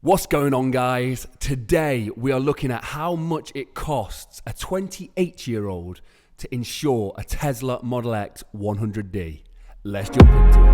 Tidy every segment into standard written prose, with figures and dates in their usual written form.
What's going on, guys? Today we are looking at how much it costs a 28-year-old to insure a Tesla Model X 100D. Let's jump into it.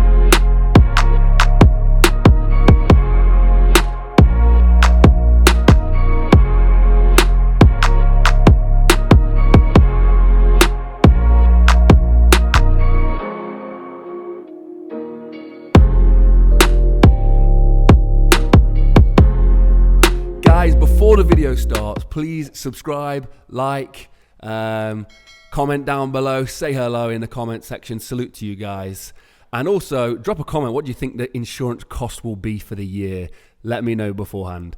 Guys, before the video starts, please subscribe, like, comment down below, say hello in the comment section. Salute to you guys. And also, drop a comment. What do you think the insurance cost will be for the year? Let me know beforehand.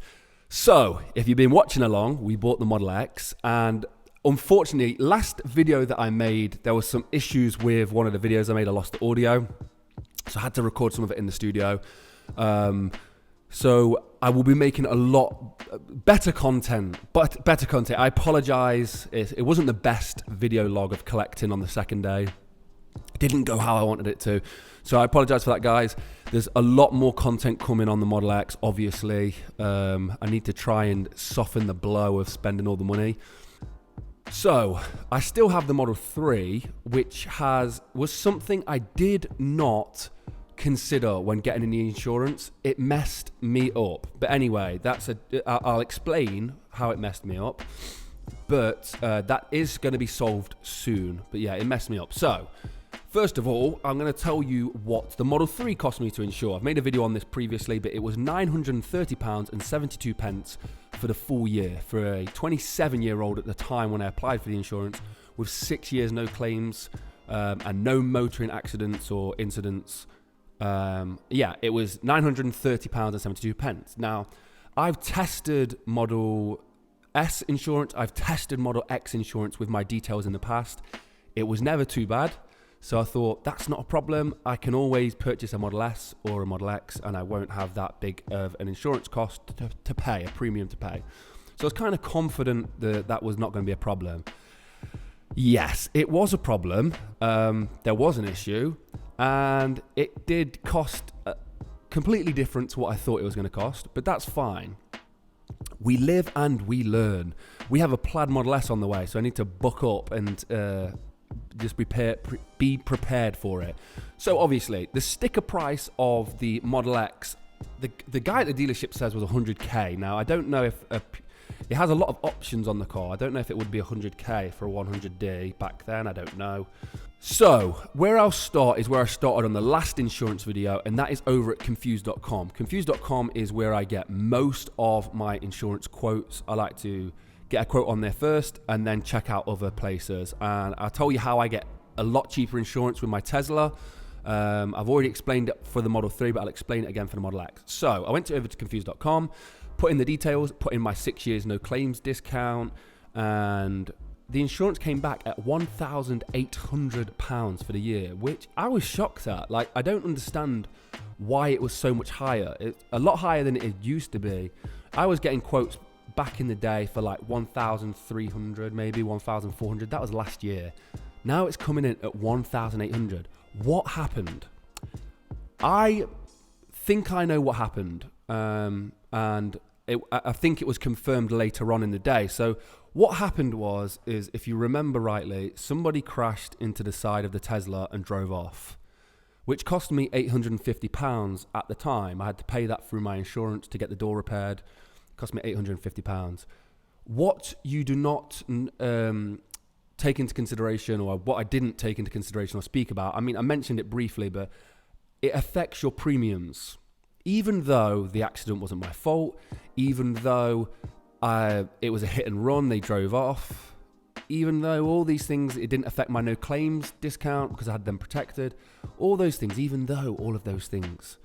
So, if you've been watching along, we bought the Model X. And unfortunately, last video that I made, there was some issues with one of the videos I made. I lost the audio. So I had to record some of it in the studio. So I will be making a lot better content, I apologize. It wasn't the best video log of collecting on the second day. It didn't go how I wanted it to. So I apologize for that, guys. There's a lot more content coming on the Model X, obviously. I need to try and soften the blow of spending all the money. So I still have the Model 3, which was something I did not consider when getting any insurance. It messed me up, but anyway, I'll explain how it messed me up, but that is going to be solved soon. But yeah, it messed me up. So first of all, I'm going to tell you what the Model 3 cost me to insure. I've made a video on this previously, but it was £930.72 for the full year for a 27-year-old at the time when I applied for the insurance, with 6 years no claims and no motoring accidents or incidents. It was £930.72. Now, I've tested Model S insurance, I've tested Model X insurance with my details in the past. It was never too bad. So I thought, that's not a problem. I can always purchase a Model S or a Model X and I won't have that big of an insurance cost to pay, a premium to pay. So I was kind of confident that that was not going to be a problem. Yes, it was a problem. There was an issue. And it did cost completely different to what I thought it was going to cost, but that's fine. We live and we learn. We have a Plaid Model S on the way, so I need to buck up and just be prepared for it. So obviously, the sticker price of the Model X, the guy at the dealership says was 100K. Now, I don't know if it has a lot of options on the car. I don't know if it would be 100K for a 100D back then. I don't know. So, where I'll start is where I started on the last insurance video, and that is over at confused.com. Confused.com is where I get most of my insurance quotes. I like to get a quote on there first and then check out other places. And I'll tell you how I get a lot cheaper insurance with my Tesla. I've already explained it for the Model 3, but I'll explain it again for the Model X. So, I went over to confused.com, put in the details, put in my 6 years no claims discount, and the insurance came back at £1,800 for the year, which I was shocked at. Like, I don't understand why it was so much higher. It's a lot higher than it used to be. I was getting quotes back in the day for like 1,300, maybe 1,400. That was last year. Now it's coming in at 1,800. What happened? I think I know what happened. And I think it was confirmed later on in the day. So what happened is, if you remember rightly, somebody crashed into the side of the Tesla and drove off, which cost me £850 at the time. I had to pay that through my insurance to get the door repaired. It cost me £850. What you do not take into consideration, or what I didn't take into consideration or speak about, I mean, I mentioned it briefly, but it affects your premiums. Even though the accident wasn't my fault, even though it was a hit and run, they drove off, even though all these things, it didn't affect my no claims discount because I had them protected, all those things, even though all of those things,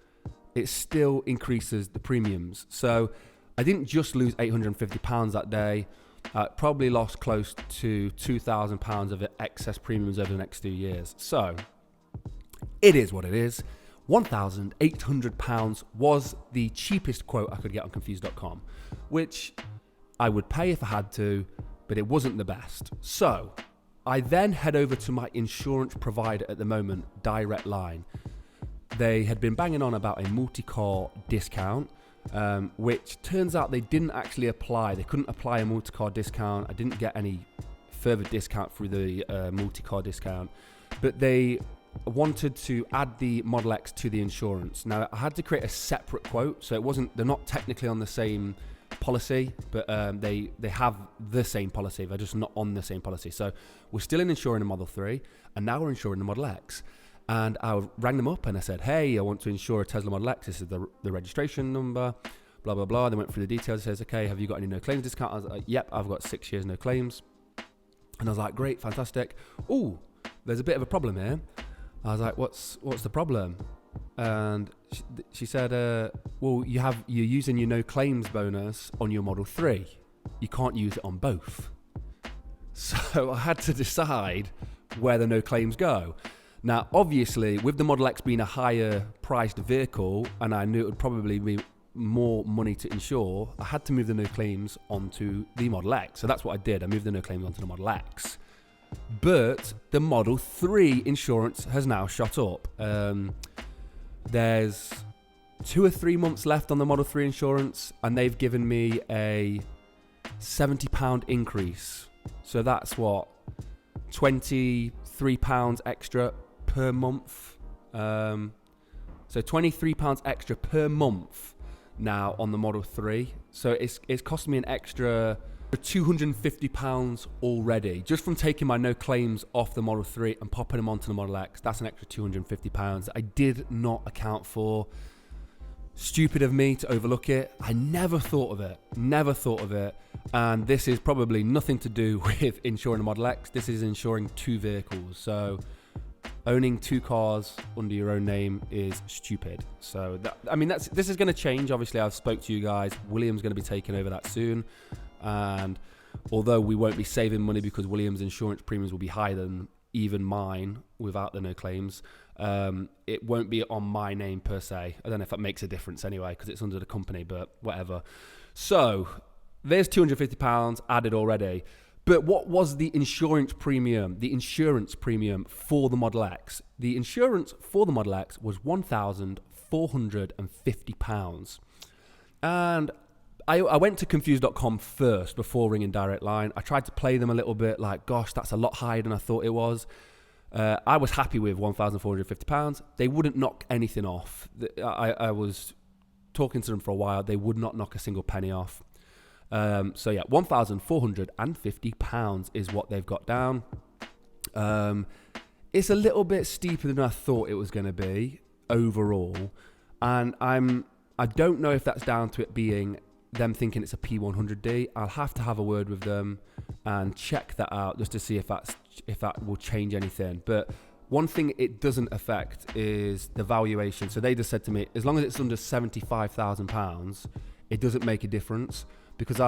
it still increases the premiums. So I didn't just lose £850 that day. I probably lost close to £2,000 of excess premiums over the next 2 years. So it is what it is. £1,800 was the cheapest quote I could get on confused.com, which I would pay if I had to, but it wasn't the best. So I then head over to my insurance provider at the moment, Direct Line. They had been banging on about a multi-car discount, which turns out they didn't actually apply. They couldn't apply a multi-car discount. I didn't get any further discount through the multi-car discount, but they wanted to add the Model X to the insurance. Now I had to create a separate quote, so they're not technically on the same policy, but they have the same policy. They're just not on the same policy. So we're still insuring the Model 3, and now we're insuring the Model X. And I rang them up and I said, hey, I want to insure a Tesla Model X. This is the registration number, blah, blah, blah. They went through the details. It says, okay, have you got any no claims discount? I was like, yep, I've got 6 years no claims. And I was like, great, fantastic. Oh, there's a bit of a problem here. I was like, what's the problem? And she said, well, you're using your no claims bonus on your Model 3. You can't use it on both. So I had to decide where the no claims go. Now, obviously, with the Model X being a higher priced vehicle, and I knew it would probably be more money to insure, I had to move the no claims onto the Model X. So that's what I did. I moved the no claims onto the Model X. But the Model 3 insurance has now shot up. There's 2 or 3 months left on the Model 3 insurance, and they've given me a £70 increase. So that's what, £23 extra per month. So £23 extra per month now on the Model 3. So it's costing me an extra £250 already, just from taking my no claims off the Model 3 and popping them onto the Model X. That's an extra £250 that I did not account for. Stupid of me to overlook it. I never thought of it. And this is probably nothing to do with insuring a Model X. This is insuring 2 vehicles. So owning 2 cars under your own name is stupid. So this is going to change. Obviously, I've spoke to you guys. William's going to be taking over that soon. And although we won't be saving money because William's insurance premiums will be higher than even mine without the no claims, it won't be on my name per se. I don't know if that makes a difference anyway because it's under the company, but whatever. So there's £250 added already. But what was the insurance premium? The insurance premium for the Model X. The insurance for the Model X was £1,450. And I went to confused.com first before ringing Direct Line. I tried to play them a little bit like, gosh, that's a lot higher than I thought it was. I was happy with £1,450. They wouldn't knock anything off. I was talking to them for a while. They would not knock a single penny off. So yeah, £1,450 is what they've got down. It's a little bit steeper than I thought it was going to be overall. And I don't know if that's down to it being them thinking it's a P100D. I'll have to have a word with them and check that out just to see if that will change anything. But one thing it doesn't affect is the valuation. So they just said to me, as long as it's under £75,000, it doesn't make a difference. Because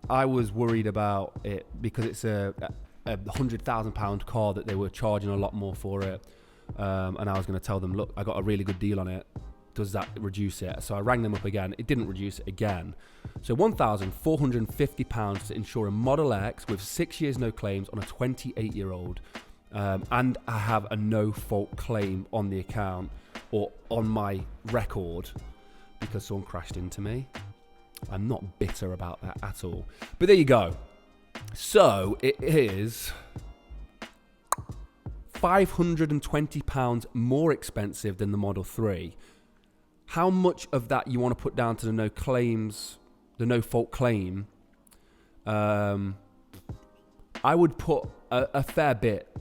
I was worried about it because it's a £100,000 car that they were charging a lot more for it. And I was going to tell them, look, I got a really good deal on it. Does that reduce it? So I rang them up again. It didn't reduce it again. So £1,450 to insure a Model X with 6 years no claims on a 28-year-old. And I have a no-fault claim on the account or on my record because someone crashed into me. I'm not bitter about that at all. But there you go. So it is £520 more expensive than the Model 3. How much of that you want to put down to the no claims, the no fault claim? I would put a fair bit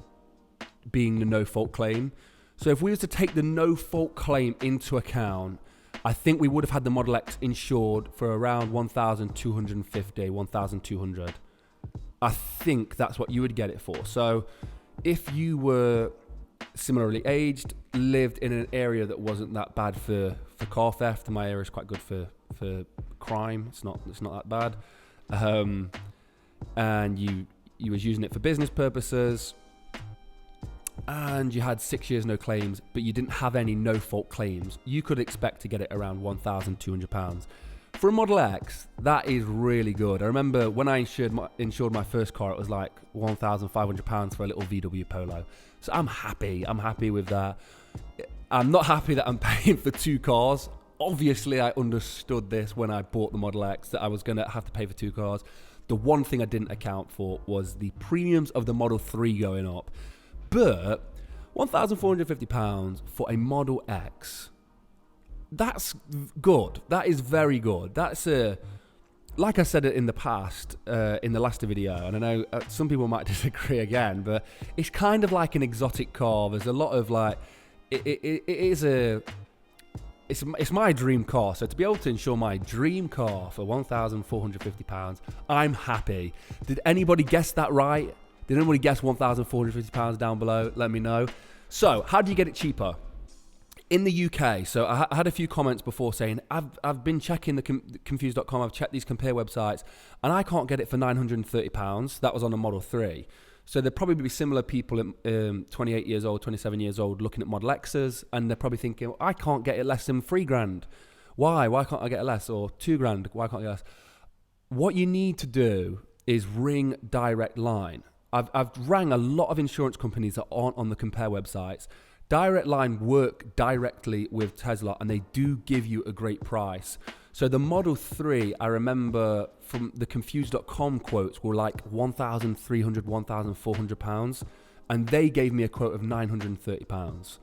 being the no fault claim. So if we were to take the no fault claim into account, I think we would have had the Model X insured for around 1,250, 1,200. I think that's what you would get it for. So if you were similarly aged, lived in an area that wasn't that bad for car theft, my area is quite good for crime. It's not that bad. And you was using it for business purposes, and you had 6 years no claims, but you didn't have any no fault claims, you could expect to get it around £1,200. For a Model X, that is really good. I remember when I insured my first car, it was like £1,500 for a little VW Polo. So I'm happy with that. I'm not happy that I'm paying for 2 cars. obviously I understood this when I bought the Model X, that I was going to have to pay for 2 cars. The one thing I didn't account for was the premiums of the Model 3 going up. But £1,450 for a Model X, that's good. That is very good. That's like I said it in the past, in the last video, and I know some people might disagree again, but it's kind of like an exotic car. There's a lot of like, it's my dream car. So to be able to insure my dream car for £1,450, I'm happy. Did anybody guess that right? Did anybody guess £1,450 down below? Let me know. So how do you get it cheaper? In the UK, so I had a few comments before saying, I've been checking the confused.com, I've checked these compare websites, and I can't get it for £930. That was on a Model 3. So there'd probably be similar people, 28 years old, 27 years old, looking at Model X's, and they're probably thinking, I can't get it less than £3,000. Why? Why can't I get it less? Or £2,000? Why can't I get less? What you need to do is ring Direct Line. I've rang a lot of insurance companies that aren't on the compare websites. Direct Line work directly with Tesla, and they do give you a great price. So the Model 3, I remember from the confused.com quotes, were like £1,300, £1,400, and they gave me a quote of £930.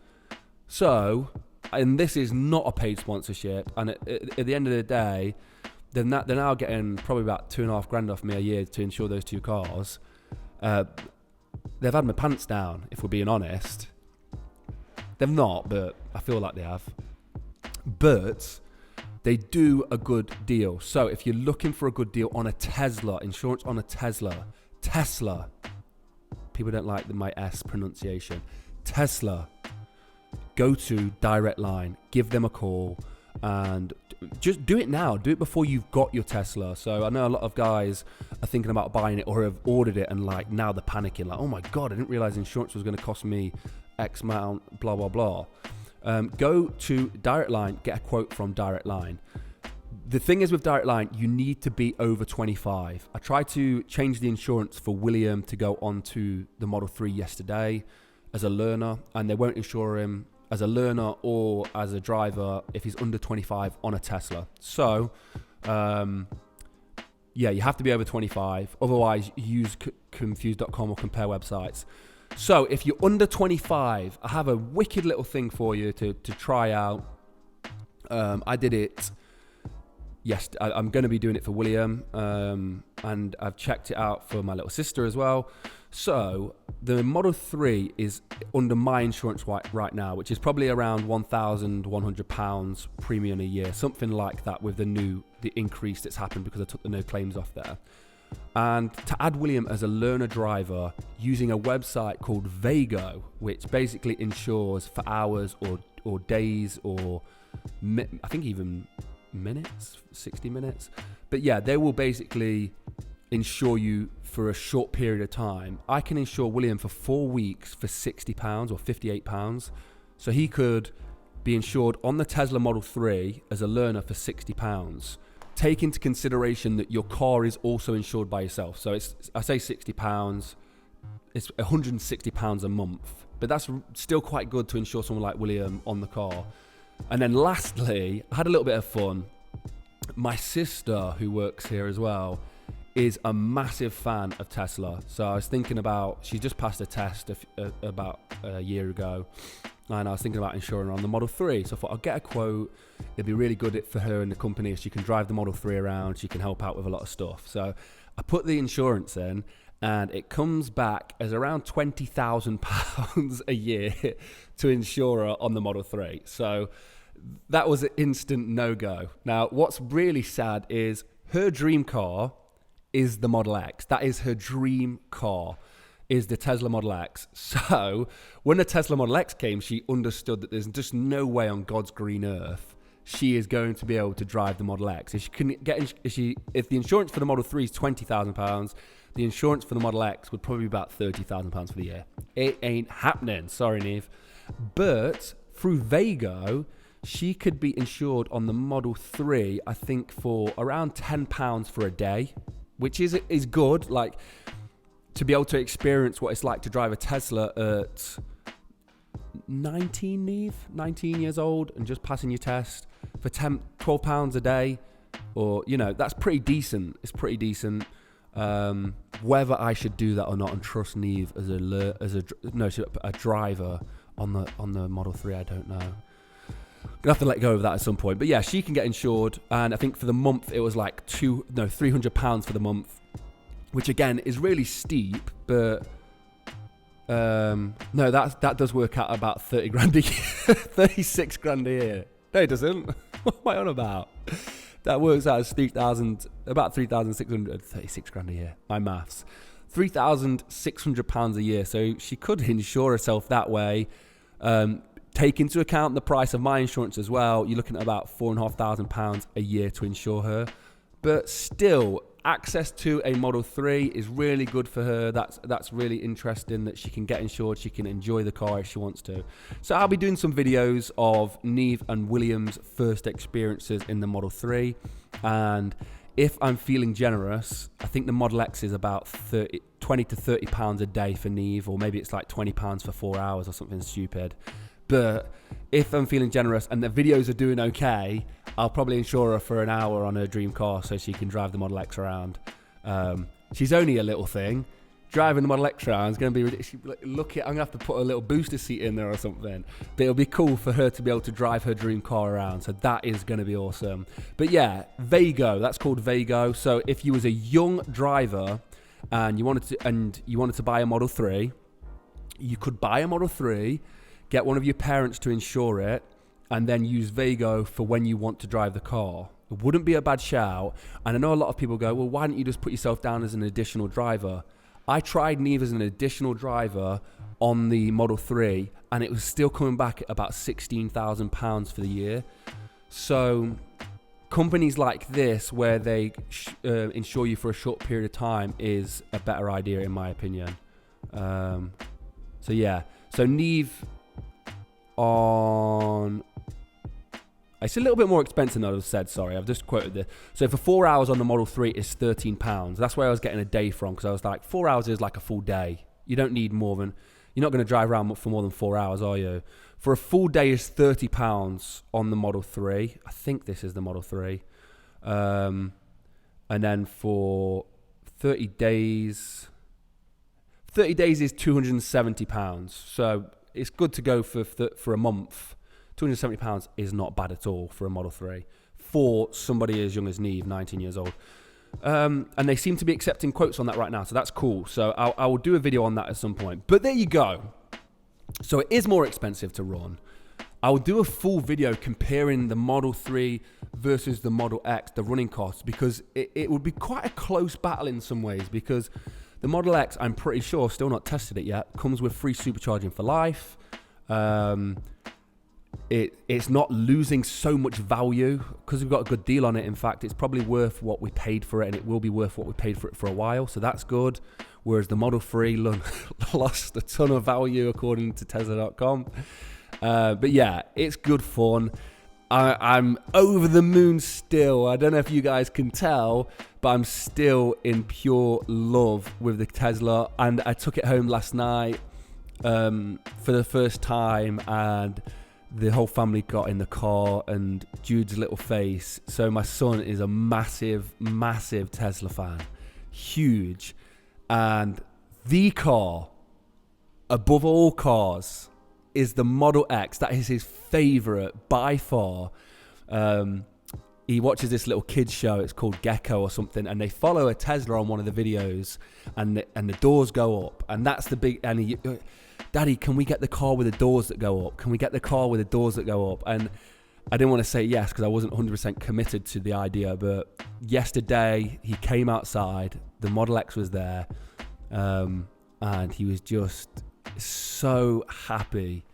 So, and this is not a paid sponsorship, and at the end of the day, they're now getting probably about £2,500 off me a year to insure those 2 cars. They've had my pants down, if we're being honest. They've not, but I feel like they have. But they do a good deal. So if you're looking for a good deal on a Tesla, insurance on a Tesla, people don't like my S pronunciation, Tesla, go to Direct Line, give them a call, and just do it now. Do it before you've got your Tesla. So I know a lot of guys are thinking about buying it or have ordered it, and like now they're panicking, like, oh my God, I didn't realize insurance was going to cost me X amount, blah, blah, blah. Go to Direct Line, get a quote from Direct Line. The thing is with Direct Line, you need to be over 25. I tried to change the insurance for William to go onto the Model 3 yesterday as a learner, and they won't insure him as a learner or as a driver if he's under 25 on a Tesla. So, yeah, you have to be over 25. Otherwise, use confused.com or compare websites. So if you're under 25, I have a wicked little thing for you to try out. I did it. Yes, I'm going to be doing it for William, and I've checked it out for my little sister as well. So the Model 3 is under my insurance right now, which is probably around £1,100 premium a year, something like that, with the increase that's happened because I took the no claims off there. And to add William as a learner driver using a website called Vago, which basically insures for hours or days or I think even minutes, 60 minutes. But yeah, they will basically insure you for a short period of time. I can insure William for 4 weeks for £60 or £58. So he could be insured on the Tesla Model 3 as a learner for £60. Take into consideration that your car is also insured by yourself. So I say £60, it's £160 a month, but that's still quite good to insure someone like William on the car. And then lastly, I had a little bit of fun. My sister, who works here as well, is a massive fan of Tesla. So I was thinking about, she just passed a test about a year ago, and I was thinking about insuring her on the Model 3. So I thought I'll get a quote. It'd be really good for her in the company. She can drive the Model 3 around. She can help out with a lot of stuff. So I put the insurance in, and it comes back as around £20,000 a year to insure her on the Model 3. So that was an instant no-go. Now, what's really sad is her dream car is the Model X. That is her dream car, is the Tesla Model X. So when the Tesla Model X came, she understood that there's just no way on God's green earth she is going to be able to drive the Model X. If the insurance for the Model 3 is £20,000, the insurance for the Model X would probably be about £30,000 for the year. It ain't happening. Sorry, Neve. But through Vago, she could be insured on the Model 3, I think, for around £10 for a day, which is good. Like, to be able to experience what it's like to drive a Tesla at 19, Neve, 19 years old, and just passing your test for £12 a day, or, you know, that's pretty decent. It's pretty decent. Whether I should do that or not and trust Neve as a driver on the Model 3, I don't know. Gonna have to let go of that at some point. But yeah, she can get insured, and I think for the month it was like £300 for the month, which again is really steep, but no, that does work out about 30 grand a year, 36 grand a year. No, it doesn't. What am I on about? That works out as about 3,600, 36 grand a year. My maths. £3,600 a year. So she could insure herself that way. Take into account the price of my insurance as well. You're looking at about £4,500 a year to insure her. But still, access to a Model 3 is really good for her. That's really interesting that she can get insured. She can enjoy the car if she wants to. So I'll be doing some videos of Neve and William's first experiences in the Model 3. And if I'm feeling generous, I think the Model X is about 20 to £30 a day for Neve, or maybe it's like £20 for 4 hours or something stupid. But if I'm feeling generous and the videos are doing okay, I'll probably insure her for an hour on her dream car so she can drive the Model X around. She's only a little thing. Driving the Model X around is going to be ridiculous. I'm going to have to put a little booster seat in there or something. But it'll be cool for her to be able to drive her dream car around. So that is going to be awesome. But yeah, Vego. That's called Vego. So if you was a young driver and you wanted to buy a Model 3, you could buy a Model 3, get one of your parents to insure it, and then use Vego for when you want to drive the car. It wouldn't be a bad shout. And I know a lot of people go, well, why don't you just put yourself down as an additional driver? I tried Neve as an additional driver on the Model 3, and it was still coming back at about £16,000 for the year. So companies like this, where they insure you for a short period of time, is a better idea in my opinion. So yeah, so Neve on... It's a little bit more expensive than I've said, sorry. I've just quoted this. So for 4 hours on the Model 3 is £13. That's where I was getting a day from, because I was like, 4 hours is like a full day. You don't need more than... You're not going to drive around for more than 4 hours, are you? For a full day is £30 on the Model 3. I think this is the Model 3. And then for 30 days... 30 days is £270. So it's good to go for a month. £270 is not bad at all for a Model 3 for somebody as young as Neve, 19 years old. And they seem to be accepting quotes on that right now, so that's cool. So I will do a video on that at some point. But there you go. So it is more expensive to run. I will do a full video comparing the Model 3 versus the Model X, the running costs, because it would be quite a close battle in some ways, because the Model X, I'm pretty sure, still not tested it yet, comes with free supercharging for life. It's not losing so much value because we've got a good deal on it. In fact, it's probably worth what we paid for it, and it will be worth what we paid for it for a while. So that's good. Whereas the Model 3 lost a ton of value according to Tesla.com. But yeah, it's good fun. I'm over the moon still. I don't know if you guys can tell, but I'm still in pure love with the Tesla. And I took it home last night for the first time, and the whole family got in the car, and Jude's little face. So my son is a massive, massive Tesla fan. Huge. And the car, above all cars, is the Model X. That is his favorite by far. He watches this little kids show. It's called Gecko or something, and they follow a Tesla on one of the videos, and the doors go up, and that's the big... And he, Daddy, can we get the car with the doors that go up? Can we get the car with the doors that go up? And I didn't want to say yes because I wasn't 100% committed to the idea. But yesterday, he came outside. The Model X was there. And he was just so happy.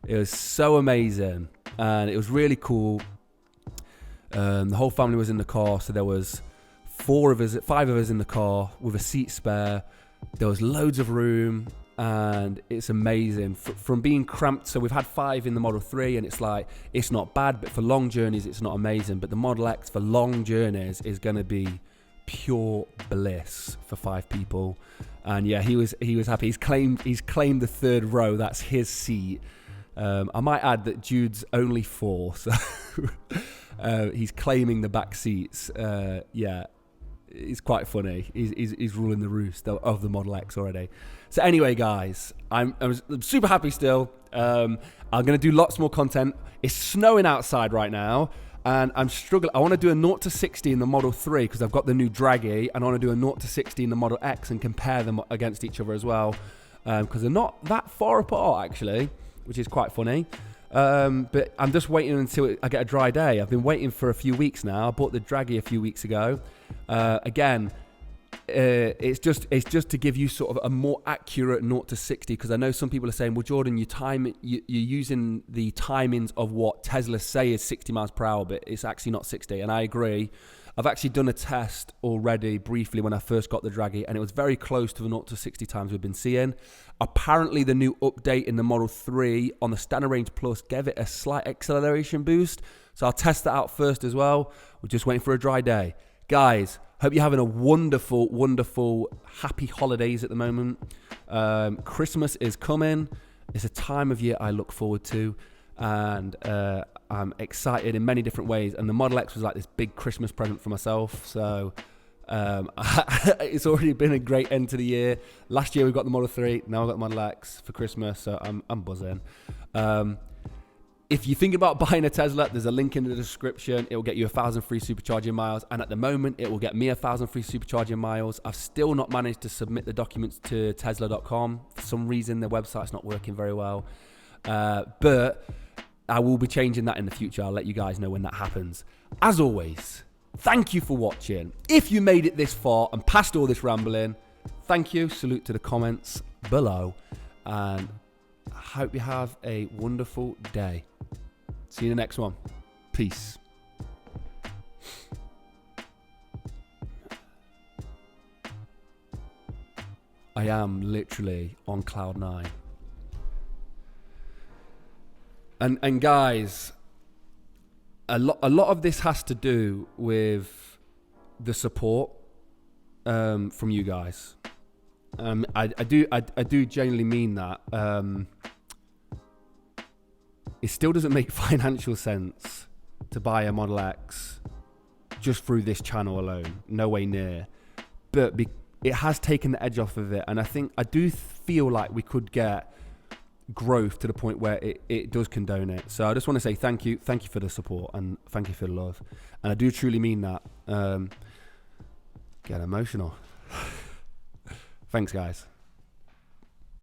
It was so amazing. And it was really cool. The whole family was in the car. So there was 5 of us in the car with a seat spare. There was loads of room. And it's amazing from being cramped. So we've had 5 in the Model 3, and it's like, it's not bad, but for long journeys it's not amazing. But the Model X for long journeys is going to be pure bliss for 5 people. And yeah, he was happy. He's claimed the 3rd row. That's his seat. I might add that Jude's only 4, so he's claiming the back seats. Yeah, it's quite funny. He's ruling the roost of the Model X already. So anyway, guys, I'm super happy still. I'm going to do lots more content. It's snowing outside right now, and I'm struggling. I want to do a 0 to 60 in the Model 3 because I've got the new Draggy, and I want to do a 0 to 60 in the Model X and compare them against each other as well, because they're not that far apart actually, which is quite funny. But I'm just waiting until I get a dry day. I've been waiting for a few weeks now. I bought the Draggy a few weeks ago. It's just to give you sort of a more accurate 0 to 60, because I know some people are saying, well, Jordan, you're using the timings of what Tesla say is 60 miles per hour, but it's actually not 60. And I agree. I've actually done a test already briefly when I first got the Draggy, and it was very close to the 0 to 60 times we've been seeing. Apparently, the new update in the Model 3 on the Standard Range Plus gave it a slight acceleration boost. So I'll test that out first as well. We're just waiting for a dry day. Guys, hope you're having a wonderful, wonderful, happy holidays at the moment. Christmas is coming. It's a time of year I look forward to, and I'm excited in many different ways. And the Model X was like this big Christmas present for myself. So it's already been a great end to the year. Last year we got the Model 3. Now I've got the Model X for Christmas. So I'm buzzing. If you're thinking about buying a Tesla, there's a link in the description. It will get you 1,000 free supercharging miles. And at the moment, it will get me 1,000 free supercharging miles. I've still not managed to submit the documents to Tesla.com. For some reason, their website's not working very well. But I will be changing that in the future. I'll let you guys know when that happens. As always, thank you for watching. If you made it this far and past all this rambling, thank you. Salute to the comments below. And I hope you have a wonderful day. See you in the next one. Peace. I am literally on cloud 9. And guys, a lot of this has to do with the support from you guys. I do genuinely mean that. It still doesn't make financial sense to buy a Model X just through this channel alone. No way near. But it has taken the edge off of it. And I do feel like we could get growth to the point where it does condone it. So I just want to say thank you. Thank you for the support and thank you for the love. And I do truly mean that. Get emotional. Thanks, guys.